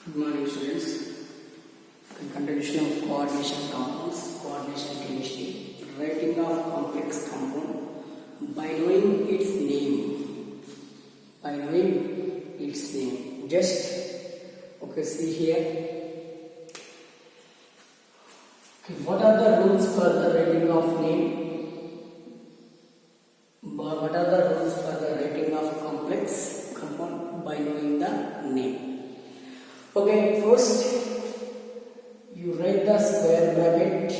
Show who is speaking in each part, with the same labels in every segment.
Speaker 1: Good morning, students. Continuation of coordination compounds, coordination chemistry, writing of complex compound by knowing its name. By knowing its name. See here. What are the rules for the writing of name? What are the rules for the writing of complex compound by knowing the name? First you write the square bracket.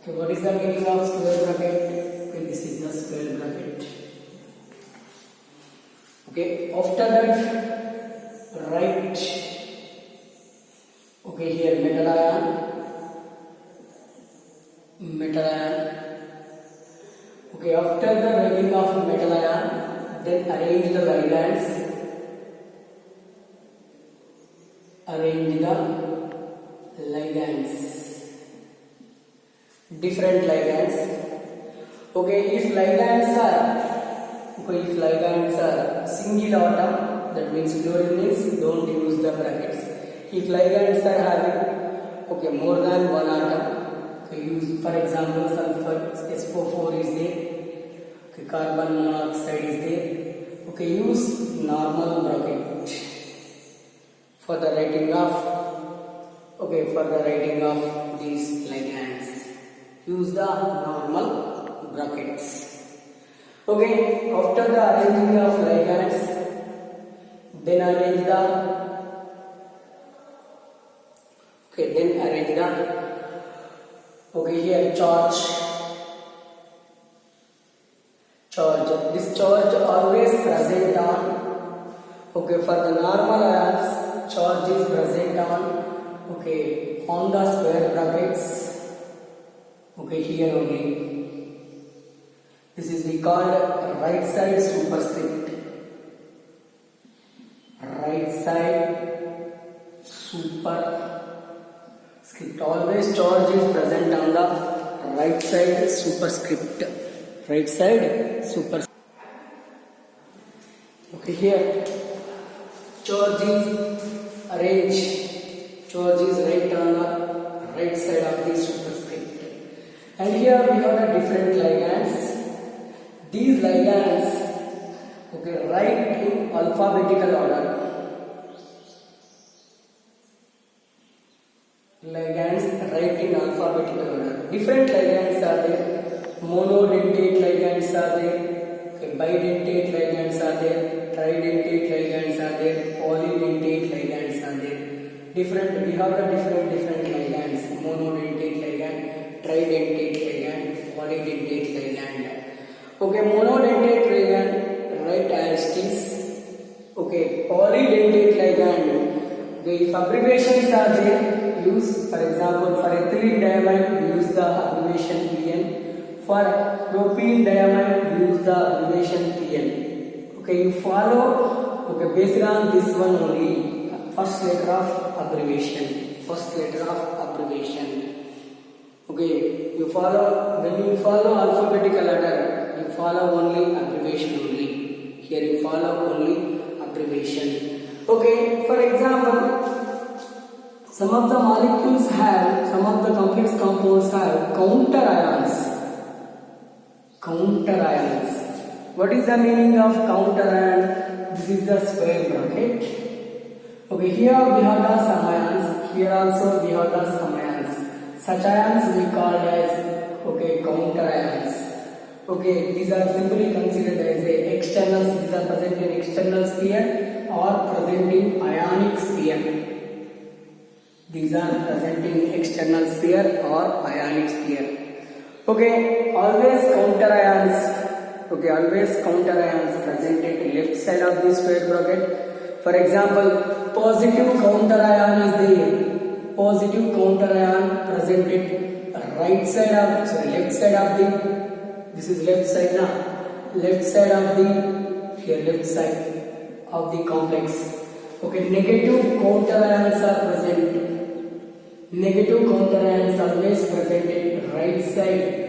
Speaker 1: What is the meaning of square bracket? This is the square bracket. After that, write here metal ion. After the writing of metal ion, then arrange the ligands. Different ligands. If ligands are single atom, that means fluorine means don't use the brackets. If ligands are having more than one atom, use, for example, sulfur SO4 is there, carbon monoxide is there. Use normal bracket for the writing of these ligands. Use the normal brackets. After the arranging of ligands, then arrange the here charge. This charge always present on for the normal ions, charge is present on the square brackets. Here only. This is we called right side superscript. Always charge is present on the right side superscript. Here charge is arranged. Charge is right on the right side of the superscript. And here we have the different ligands. These ligands, write in alphabetical order. Different ligands are there. Monodentate ligands are there. Bidentate ligands are there. Tridentate ligands are there. Polydentate ligands are there. We have the different ligands. Monodentate ligand, tridentate ligand, polydentate ligand. Monodentate ligand, write as it is. Polydentate ligand. If abbreviations are there, use, for example, for ethylene diamide, use the abbreviation PN. For propene diamide, use the abbreviation PN. You follow, based on this one only, first letter of abbreviation. You follow, when you follow alphabetical order, you follow only abbreviation only. Here you follow only abbreviation. For example, some of the molecules have, some of the complex compounds have counter ions. What is the meaning of counter ion? This is the square bracket. Here we have the some ions. Here also we have the some ions. Such ions we call as counter ions. These are simply considered as externals. These are present in external sphere or present in ionic sphere. Always counter ions presented left side of the square bracket. For example, positive counter ion is there. Positive counter ion presented left side of the, this is left side now. Left side of the complex. Negative counter ions are present. Negative counter ions always present in right side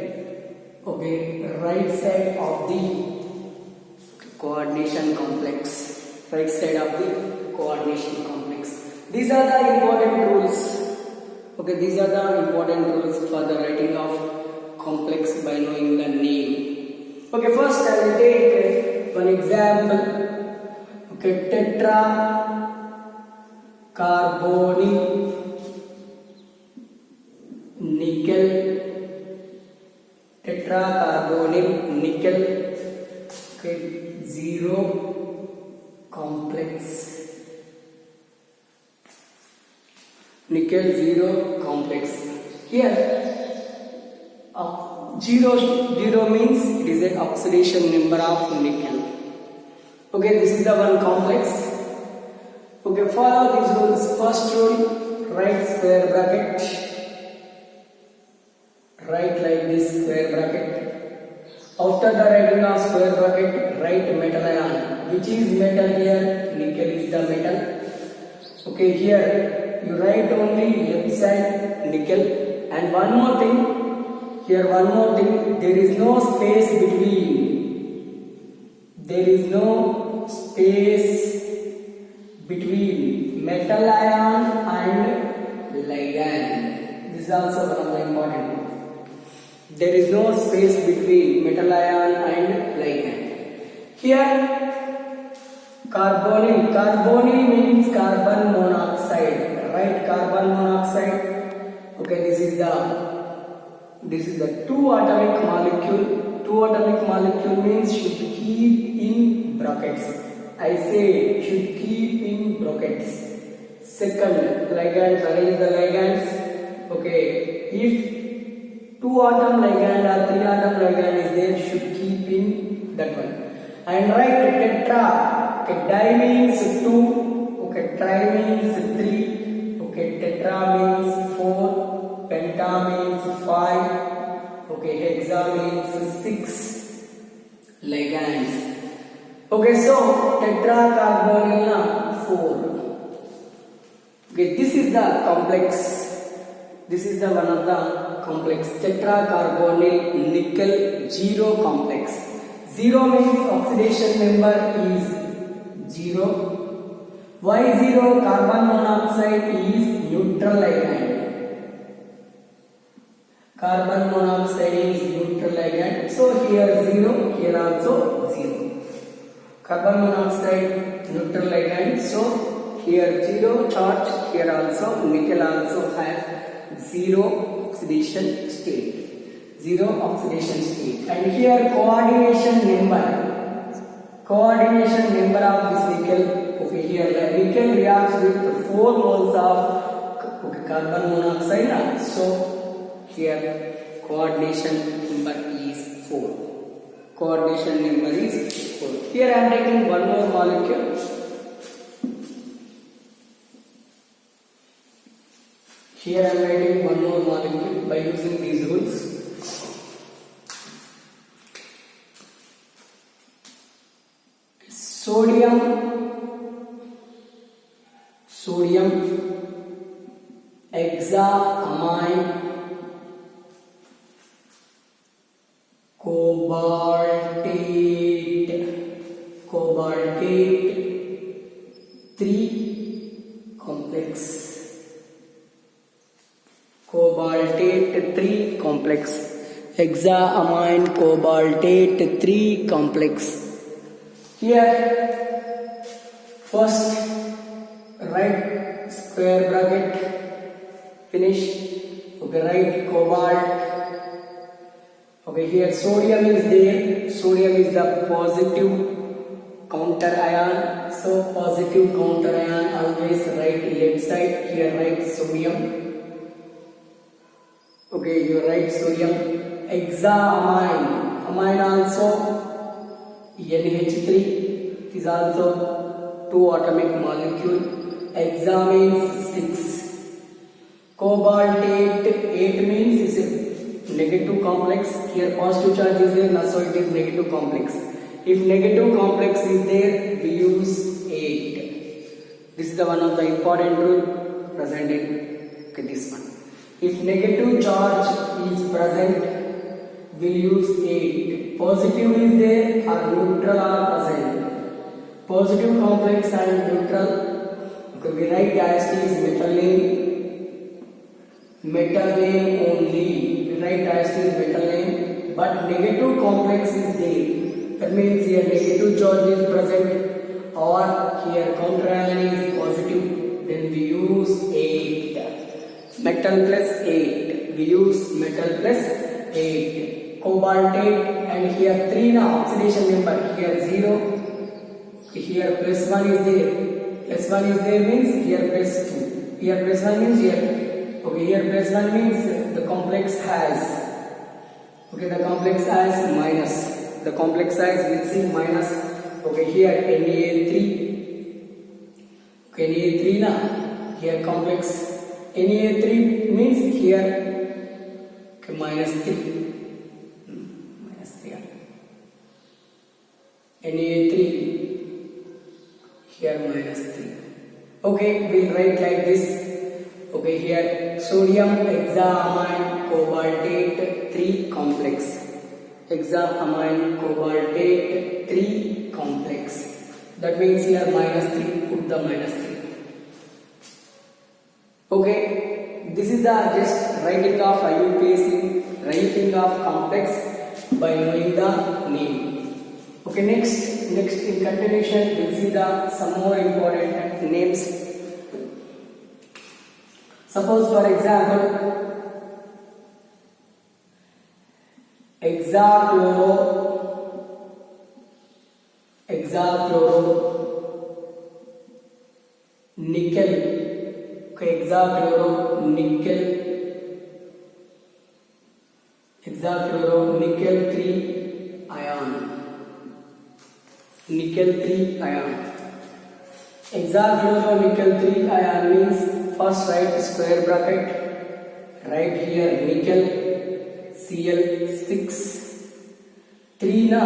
Speaker 1: Okay, right side of the coordination complex. Right side of the coordination complex. These are the important rules. Okay, these are the important rules for the writing of complex by knowing the name. Okay, first I will take one example. Okay, tetra carbonyl nickel, tetra carbonyl nickel. Okay, zero complex. Nickel zero complex. Here, zero means it is an oxidation number of nickel. Okay, this is the one complex. Okay, follow these rules. First rule, write square bracket. Write like this square bracket. After the writing of square bracket, write metal ion. Which is metal here? Nickel is the metal. Okay, here you write only left side nickel, and one more thing, here one more thing, there is no space between. There is no space between metal ion and ligand. This is also one of the important. There is no space between metal ion and ligand. Here carbonyl. Carbonyl means carbon monoxide. Right, carbon monoxide. Okay, this is the two atomic molecule. Two atomic molecule means should keep in brackets. I say should keep in brackets. Second, ligands. Arrange the ligands. Okay, if two atom ligand or three atom ligand is there, should keep in that one. And write tetra. Okay, di means 2, okay, tri means 3, okay, tetra means 4, penta means 5, okay, hexa means 6 ligands. Okay, so tetra carbonyl 4. Okay, this is the complex. This is the one of the complex. Tetra carbonyl nickel zero complex. Zero means oxidation number is 0. Why 0? Carbon monoxide is neutral ligand. Carbon monoxide is neutral ligand. So here 0, here also 0. Carbon monoxide neutral ligand. So here 0 charge, here also nickel also has 0 oxidation state. 0 oxidation state. And here coordination number. Coordination number of this nickel. Okay, here the nickel reacts with 4 moles of carbon monoxide. So here coordination number is 4. Coordination number is 4. Here I am taking one more molecule. Here I am writing one more molecule by using these rules. Sodium hexaamine cobaltate 3 complex. Cobaltate 3 complex. Hexaamine cobaltate 3 complex. Here, first write square bracket, finish. Okay, write cobalt. Okay, here sodium is there. Sodium is the positive counter ion. So positive counter ion always write left side. Here write sodium. Okay, you write sodium. Hexaamine. Amine also NH3 is also 2 atomic molecule. Hexa means 6. Cobaltate 8 means is a negative complex. Here positive charge is there, so it is negative complex. If negative complex is there, we use 8. This is the one of the important rule present in this one. If negative charge is present, we'll use 8. Positive is there or neutral are present. Positive complex and neutral. Okay, we write as is metal name only. We write as is metal name, but negative complex is there. That means here negative charge is present or here counter ion is positive. Then we use 8. Metal plus 8. We use metal plus 8. Cobaltate and here 3 na oxidation number. Here 0. Here plus 1 is there. Plus 1 is there means here plus 2. Here plus 1 means here. Okay, here plus 1 means the complex has. Okay, the complex has minus. The complex has we'll see minus. Okay, here Na3. Okay, Na3 na. Here complex. Na3 means here okay, minus 3. Minus 3. Na3. Here minus 3. Okay, we'll write like this. Okay, here sodium hexaamine cobaltate 3 complex. Hexaamine cobaltate 3 complex. That means here minus 3. Put the minus 3. Okay, this is the just writing of IUPAC, writing of complex by knowing the name. Okay, next in continuation we'll see the some more important names. Suppose for example hexachloro nickel. Okay, hexachloro nickel 3 ion. Nickel 3 ion. Hexachloro nickel 3 ion means first write square bracket. Right here nickel Cl6 3 na.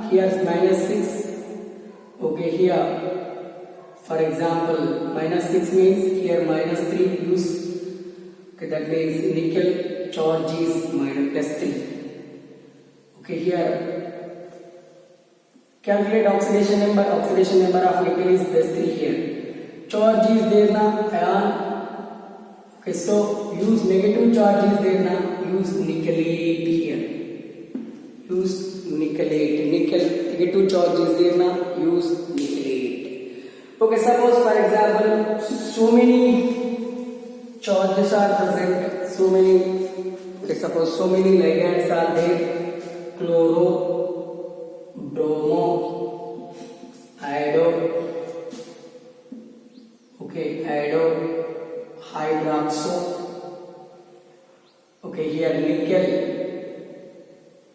Speaker 1: Here's minus 6. Okay, here for example minus 6 means here minus 3 use. Okay, that means nickel charge is minus plus 3. Okay, here calculate oxidation number. Oxidation number of nickel is plus 3 here. Charge is there na ion. Okay, so use negative charge is there na. Use nickelate here. Use nickelate. Nickel negative charge is there na. Use nickelate. Okay, suppose for example so many charges are present. So many. Okay, suppose so many ligands are there. Chloro, bromo, iodo, okay, iodo, hydroxo, okay, here nickel,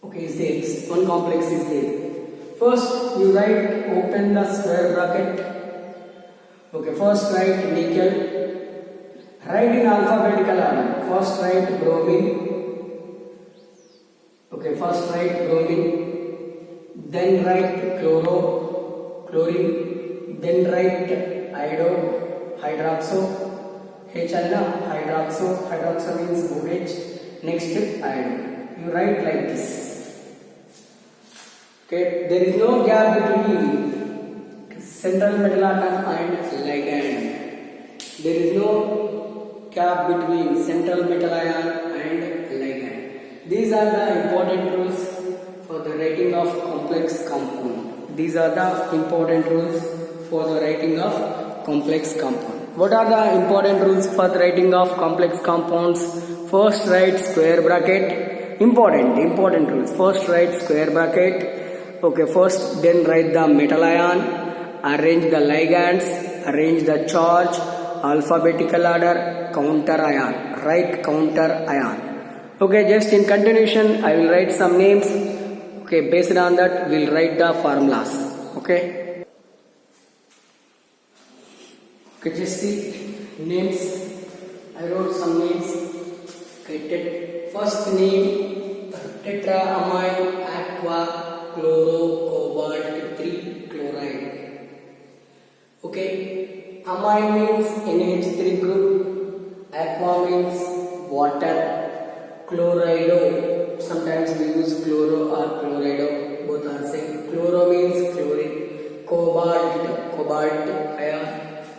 Speaker 1: okay, is there, one complex is there. First you write, open the square bracket. Okay, first write nickel, write in alphabetical order. First write bromine. Okay, first write bromine, then write chlorine, then write iodo, hydroxo, hydroxo means OH, next iodo. You write like this. Okay, there is no gap between central metal atom and ligand. There is no gap between central metal ion and ligand. These are the important rules for the writing of complex compound. These are the important rules for the writing of complex compound. What are the important rules for the writing of complex compounds? First write square bracket. Important rules. First write square bracket. Okay, first then write the metal ion, arrange the ligands, arrange the charge, alphabetical order, counter ion. Write counter ion. Okay, just in continuation I will write some names. Okay, based on that we will write the formulas. Okay. Okay, just see names. I wrote some names. Okay, first name tetraamine aqua chloro cobalt 3 chloride. Okay, amine means NH3 group, aqua means water, sometimes we use chloro or chlorido, both are same. Chloro means chlorine, cobalt, ion,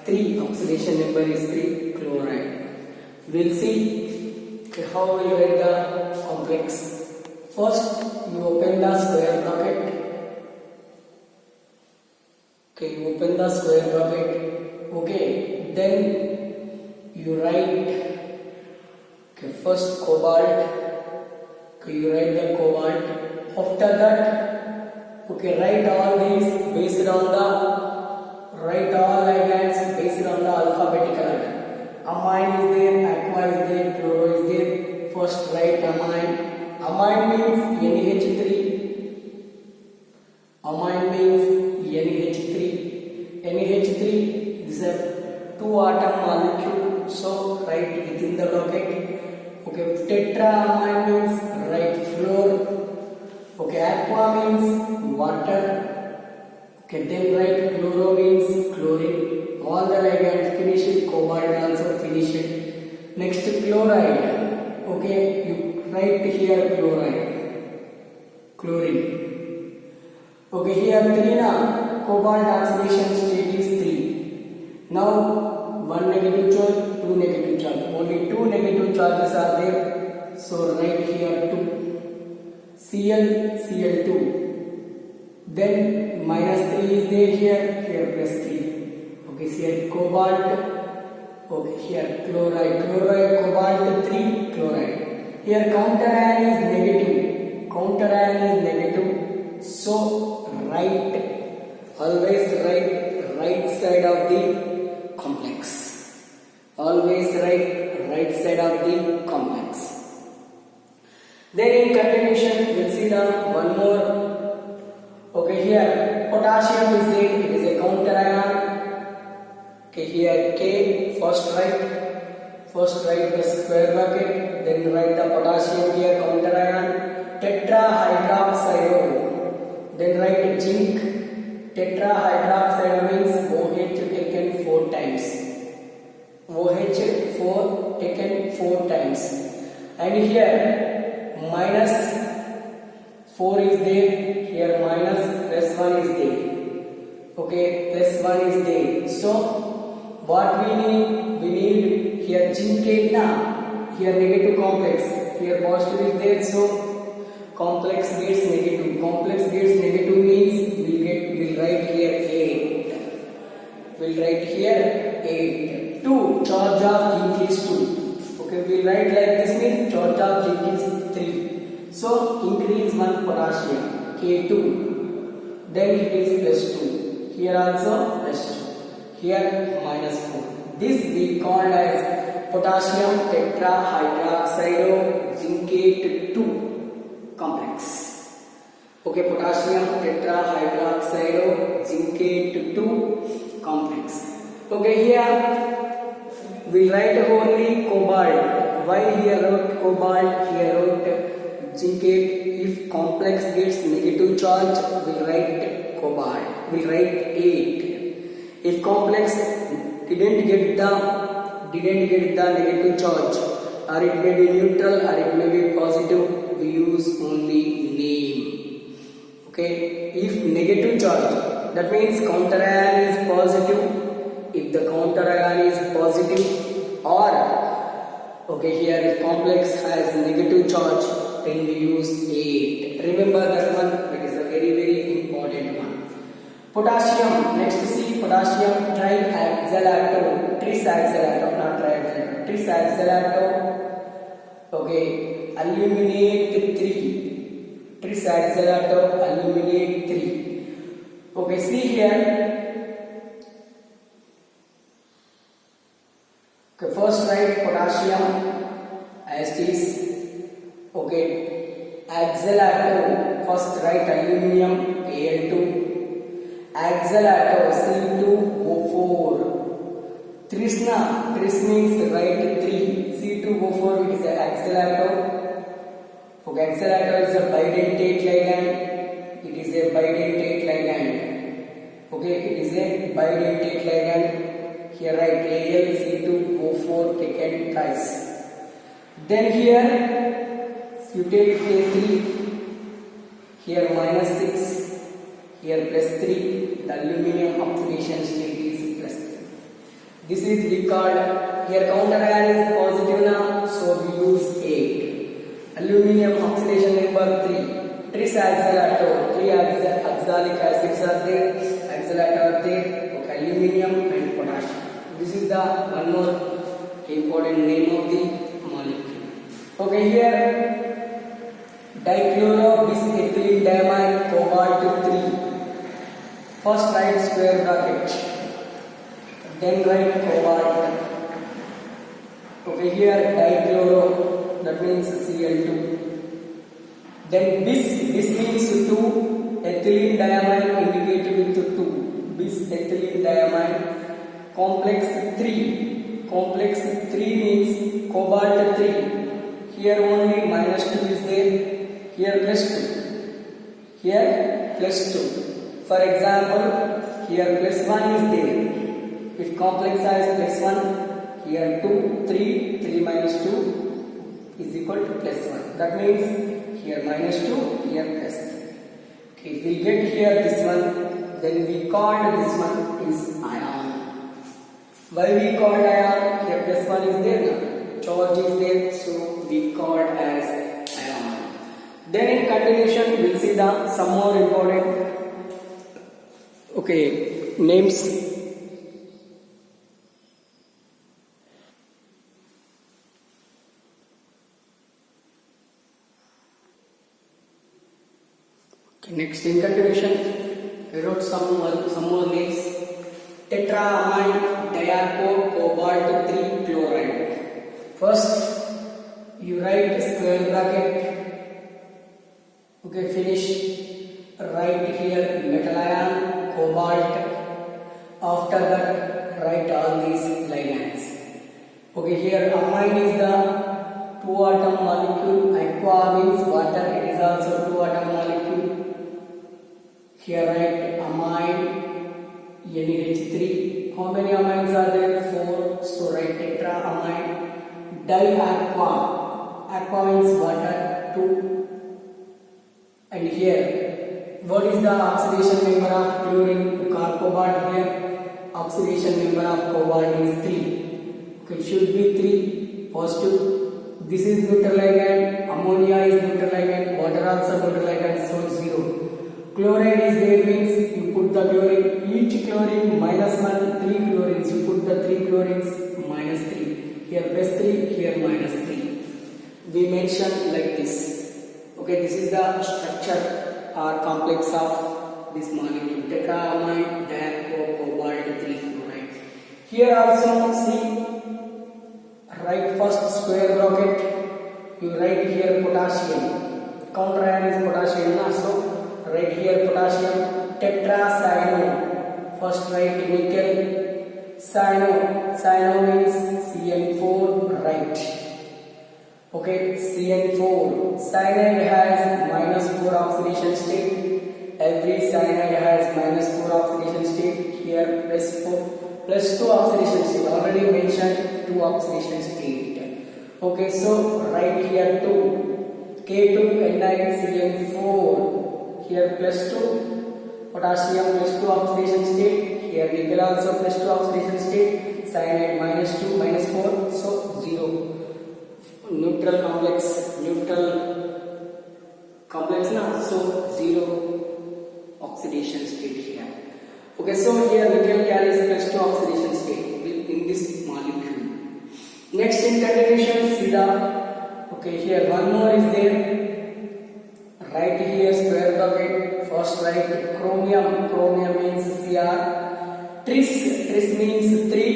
Speaker 1: 3, oxidation number is 3, chloride. We'll see how we write the complex. First, you open the square bracket. Okay, you open the square bracket. Okay, then you write. Okay, first cobalt. Okay, you write the cobalt. After that, okay, write all these based on the alphabetical order. Amine is there, aqua is there, chloro is there. First write amine. Amine means NH3. Amine means NH3. NH3 is a 2-atom molecule, so write within the bracket. Okay, tetraamine means write fluor. Okay, aqua means water. Okay, then write chloro means chlorine. All the ligands finish it, cobalt also finish it. Next chloride. Okay, you write here chloride, chlorine. Okay, here 3 na, cobalt oxidation state is 3. Now 1 negative charge, 2 negative charge. Only 2 negative charges are there, so write here 2. Cl2. Then minus 3 is there here plus 3. Okay, Cl cobalt. Okay, here chloride, cobalt 3, chloride. Here counter ion is negative. So always write right side of the complex. Always write right side of the complex. Then in continuation, we'll see the one more. Okay, here potassium is there. It is a counter ion. Okay, here K. First write the square bracket. Then write the potassium here counter ion. Tetrahydroxide. Then write zinc. Tetrahydroxide means OH taken 4 times. And here minus 4 is there. Here minus plus 1 is there. Okay, plus 1 is there. So what we need here zincate na. Here negative complex. Here positive is there. So complex gets negative. Complex gets negative means we'll write here 8. 2. Charge of zinc is 2. Okay, we'll write like this means charge of zinc is 3. So increase 1 potassium K2. Then it is plus 2. Here also plus 2. Here minus 4. This we called as potassium tetrahydroxide zincate 2 complex. Okay, potassium tetrahydroxide zincate 2 complex. Okay, here we write only cobalt. Why here wrote cobalt? Here wrote zincate. If complex gets negative charge, we write cobalt. We write 8. If complex didn't get the negative charge, or it may be neutral or it may be positive, we use only name. Okay, if negative charge, that means counter ion is positive. If the counter ion is positive, or okay, here if complex has negative charge, then we use 8. Remember that one. That is a very important one. Potassium. Next see potassium triaxalato. Not triaxalato. Triaxalato. Okay, aluminate 3. Triaxalato aluminate 3. Okay, see here. Okay, first write potassium as is. Okay, axalato. First write aluminium Al2. Axalato C2O4. Tris means write 3. C2O4 is axalato. Okay, axalato is a bidentate ligand. It is a bidentate ligand. Okay, it is a bidentate ligand. Here write AlC2O4 taken twice. Then here You take K3, here -6, here +3, the aluminum oxidation state is +3. This is we called, here counter ion is positive now, so we use 8. Aluminum oxidation number 3, tris oxalato, 3 oxalic acids are there, oxalato are there, okay, aluminum and potassium. This is the one more important name of the molecule. Okay, here dichlorobisethylene cobalt 3. First write square bracket, then write cobalt. Okay, here dichloro, that means Cl2. Then bis means 2, ethylene diamine indicated with 2. Bis ethylene diamine. Complex 3. Complex 3 means cobalt 3. Here only -2 is there. Here +2. Here +2. For example, here +1 is there. If complex size +1, here 2, 3, 3 minus 2 is equal to +1. That means here -2, here +3. Okay, we get here this one, then we called this one is ion. Why we called ion? Here +1 is there now. Charge is there, so we called as ion. Then in continuation, we'll see the some more important names. Next in continuation, I wrote some more names. Tetraamine diaco cobalt 3 chloride. First, you write square bracket. Okay, finish. Write here metal ion, cobalt. After that, write all these ligands. Okay, here amine is the 2-atom molecule. Aqua means water. It is also 2-atom molecule. Here write amine, NH3. How many amines are there? 4. So write tetraamine. Diaqua. Aqua means water. 2. And here, what is the oxidation number of chlorine to cobalt here? Oxidation number of cobalt is 3. Okay, it should be 3. Positive. This is neutral ligand. Ammonia is neutral ligand. Water also neutral ligand. So 0. Chlorine is there means you put the chlorine, each chlorine -1, 3 chlorines, you put the 3 chlorines -3, here +3, here -3. We mention like this. Okay, this is the structure or complex of this molecule, tetraamine diaco cobalt 3 chloride. Here also see, write first square bracket, you write here potassium, counter ion is potassium, so write here potassium, tetracyano. First write nickel, cyano. Cyano means CN4, right? Okay, CN4. Cyanide has -4 oxidation state. Every cyanide has -4 oxidation state. Here +4, +2 oxidation state. Already mentioned 2 oxidation state. Okay, so write here 2. K2NiCN4. Here +2, potassium +2 oxidation state, here nickel also +2 oxidation state, cyanide -2, -4, so 0. Neutral complex now, so 0 oxidation state here. Okay, so here nickel carries +2 oxidation state in this molecule. Next in continuation, see the, okay, here one more is there. Write here square bracket. First write chromium. Chromium means Cr. Tris means 3.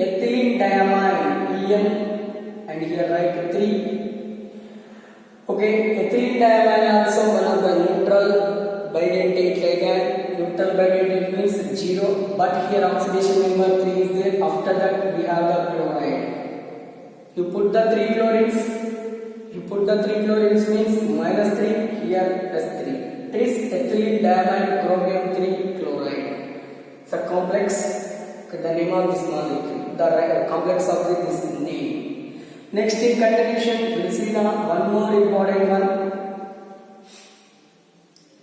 Speaker 1: Ethylene diamine, En, and here write 3. Okay, ethylene diamine also one of the neutral bidentate ligand. Neutral bidentate means 0, but here oxidation number 3 is there. After that we have the chloride. You put the 3 chlorines. You put the 3 chlorines means -3, here +3. Tris ethylene diamine chromium 3 chloride. It's a complex. Okay, the name of this molecule, the complex of this name. Next in continuation, we'll see the one more important one.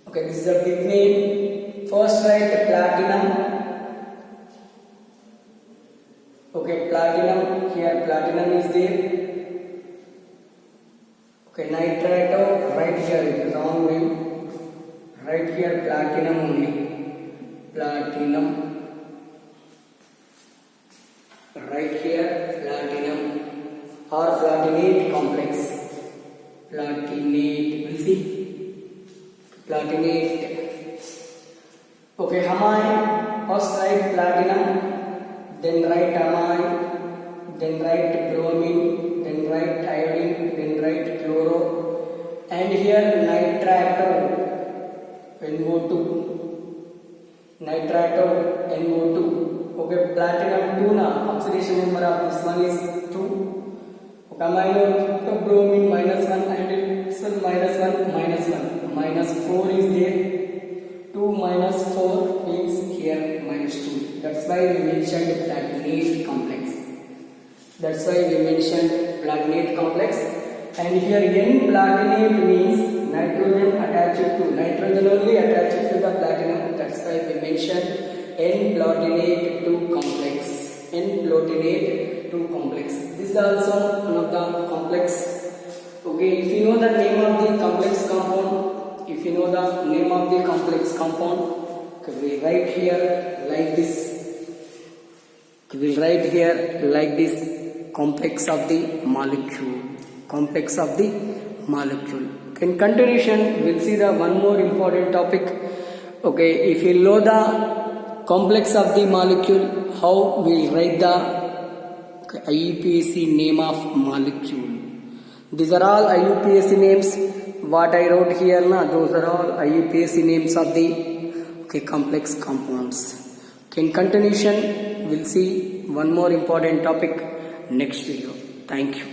Speaker 1: Okay, this is a big name. First write platinum. Okay, platinum, here platinum is there. Okay, nitrato, right here is wrong name. Right here platinum only. Platinum. Right here platinum or platinate complex. Platinate, we'll see. Platinate. Okay, amine. First write platinum, then write amine, then write bromine, then write iodine, then write chloro, and here nitrato, NO2. Nitrato, NO2. Okay, platinum 2 na, oxidation number of this one is 2. Okay, amino, bromine -1 and sun -1, -4 is there. 2 minus 4 means here -2. That's why we mentioned platinate complex. That's why we mentioned platinate complex. And here N-platinate means nitrogen attached to nitrogen only attached to the platinum. That's why we mentioned N-platinate 2 complex. N-platinate 2 complex. This is also one of the complex. Okay, if you know the name of the complex compound, okay, we write here like this. Complex of the molecule. In continuation, we'll see the one more important topic. Okay, if you know the complex of the molecule, how we'll write the IUPAC name of molecule. These are all IUPAC names. What I wrote here, those are all IUPAC names of the complex compounds. Okay, in continuation, we'll see one more important topic next video. Thank you.